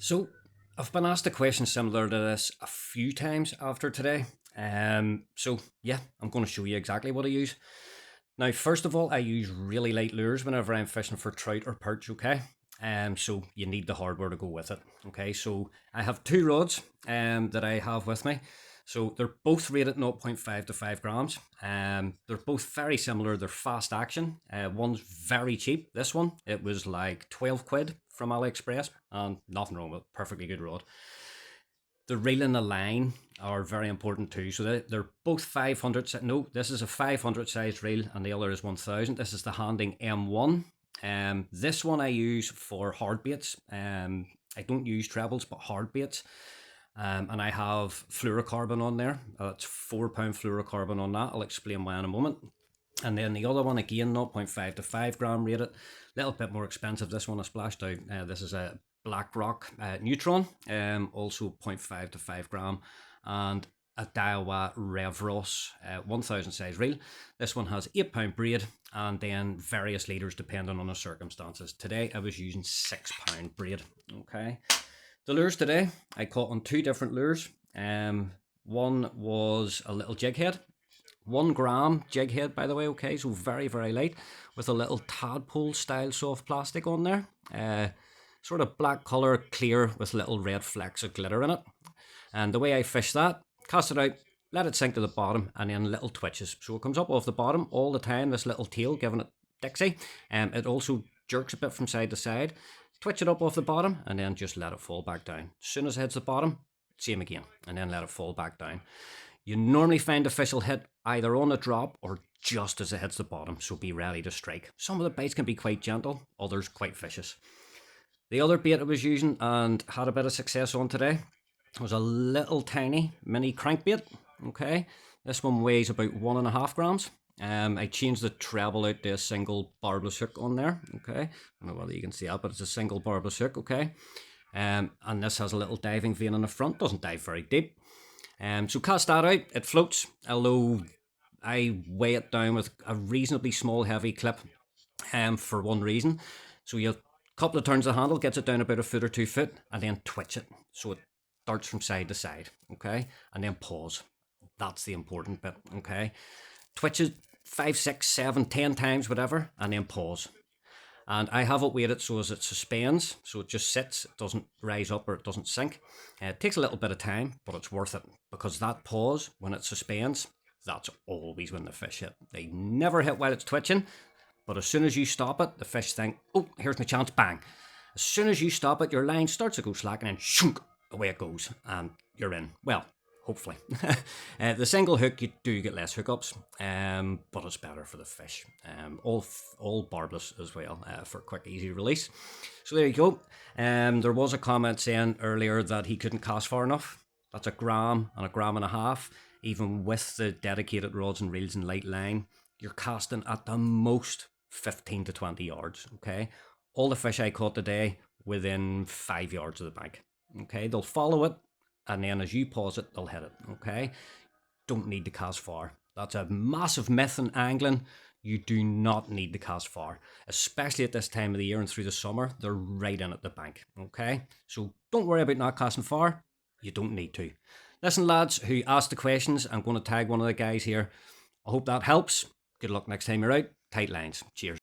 So I've been asked a question similar to this a few times after today. So I'm going to show you exactly what I use. Now, first of all, I use really light lures whenever I'm fishing for trout or perch. Okay. So you need the hardware to go with it. Okay. So I have two rods that I have with me. So they're both rated 0.5 to 5 grams. They're both very similar. They're fast action. One's very cheap. This one, it was like 12 quid from AliExpress, and nothing wrong with it. Perfectly good rod. The reel and the line are very important too. So they're both 500. No, this is a 500 size reel and the other is 1000. This is the Handing M1. This one I use for hard baits. I don't use trebles, but hard baits. And I have fluorocarbon on there. It's £4 fluorocarbon on that. I'll explain why in a moment. And then the other one, again, 0.5 to 5 gram rated. A little bit more expensive. This one I splashed out. This is a BlackRock Neutron, also 0.5 to 5 gram. And a Daiwa Revros 1000 size reel. This one has £8 braid and then various leaders depending on the circumstances. Today I was using £6 braid. Okay. The lures today, I caught on two different lures. One was a little jig head, 1 gram jig head, by the way. Okay, so very, very light with a little tadpole style soft plastic on there. Sort of black color, clear with little red flecks of glitter in it. And the way I fish that, cast it out, let it sink to the bottom, and then little twitches. So it comes up off the bottom all the time, this little tail giving it Dixie. It also jerks a bit from side to side. Twitch it up off the bottom and then just let it fall back down. As soon as it hits the bottom, same again, and then let it fall back down. You normally find the fish will hit either on the drop or just as it hits the bottom, so be ready to strike. Some of the baits can be quite gentle, others quite vicious. The other bait I was using and had a bit of success on today was a little tiny mini crankbait. Okay, this one weighs about 1.5 grams. I changed the treble out to a single barbless hook on there. Okay, I don't know whether you can see that, but it's a single barbless hook. Okay, and this has a little diving vane in the front. Doesn't dive very deep. So cast that out. It floats, although I weigh it down with a reasonably small heavy clip. For one reason. So you'll couple of turns of the handle, gets it down about a foot or 2 foot, and then twitch it so it darts from side to side. Okay, and then pause. That's the important bit. Okay, twitch it 5, 6, 7, 10 times, whatever, and then pause. And I have it weighted so as it suspends, so it just sits, it doesn't rise up or it doesn't sink. It takes a little bit of time, but it's worth it, because that pause, when it suspends, that's always when the fish hit. They never hit while it's twitching, but as soon as you stop it, the fish think, oh, here's my chance, bang. As soon as you stop it, your line starts to go slack and then shunk, away it goes, and you're in. Well, hopefully. The single hook, you do get less hookups, but it's better for the fish. All barbless as well, for quick, easy release. So there you go. There was a comment saying earlier that he couldn't cast far enough. That's 1 gram and 1.5 grams. Even with the dedicated rods and reels and light line, you're casting at the most 15 to 20 yards. Okay, all the fish I caught today within 5 yards of the bank. Okay, they'll follow it, and then as you pause it, they'll hit it. Okay, don't need to cast far. That's a massive myth in angling. You do not need to cast far, especially at this time of the year and through the summer. They're right in at the bank. Okay, so don't worry about not casting far. You don't need to. Listen, lads who asked the questions, I'm going to tag one of the guys here. I hope that helps. Good luck next time you're out. Tight lines. Cheers.